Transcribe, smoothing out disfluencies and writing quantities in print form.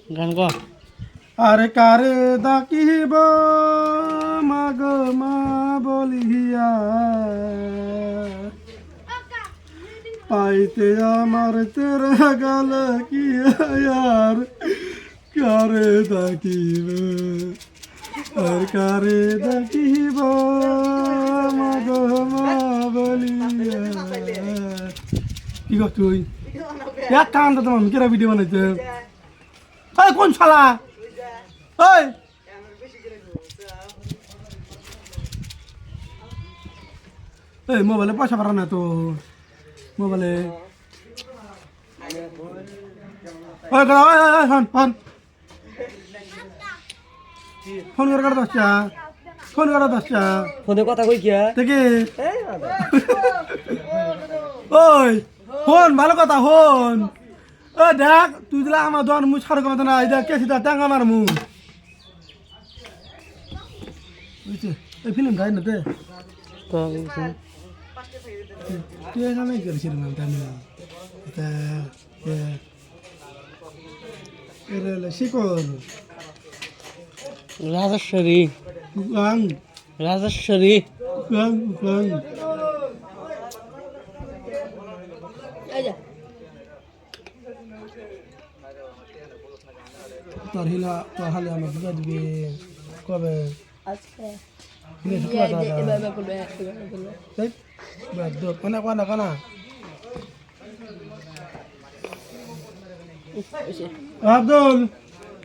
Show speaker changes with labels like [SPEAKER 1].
[SPEAKER 1] গান কর।
[SPEAKER 2] আরে কারে ডাকিব মাগ মা বলিয়া পাইতে আমার তেরা গাল কি আর কারে ডাকিব আর কারে ডাকিব মাগ মা বলিয়া কি কর তুই এক কান তো তোমার কেরা ভিডিও বানাইছে এই কোন শালা এই এই মোবাইলে পয়সা পারা না তো মোবাইলে ওই গড়া ওই ফোন ফোন ফোন করে দশটা ফোন করে দশটা
[SPEAKER 1] ফোনে কথা কই কিয়া
[SPEAKER 2] দেখি ওই ফোন ভালো কথা ফোন ও দেখ তুই দিলা আমার দোয়ান মুখ ছাড় কথা না এই দেখ কেসি দা টাঙ্গা মার মু বুঝছে এই ফিল্ম গাই না তে তুই এখানে করেছিস না তাই না এটা এর শিকল
[SPEAKER 1] রাজেশ্বরী
[SPEAKER 2] গাং
[SPEAKER 1] রাজেশ্বরী
[SPEAKER 2] গাং গাং তোর হিলা তোর হালে আমার বুঝা দিবি কবে
[SPEAKER 3] আজকে
[SPEAKER 2] এবার করবে কানা কানা কানা আব্দুল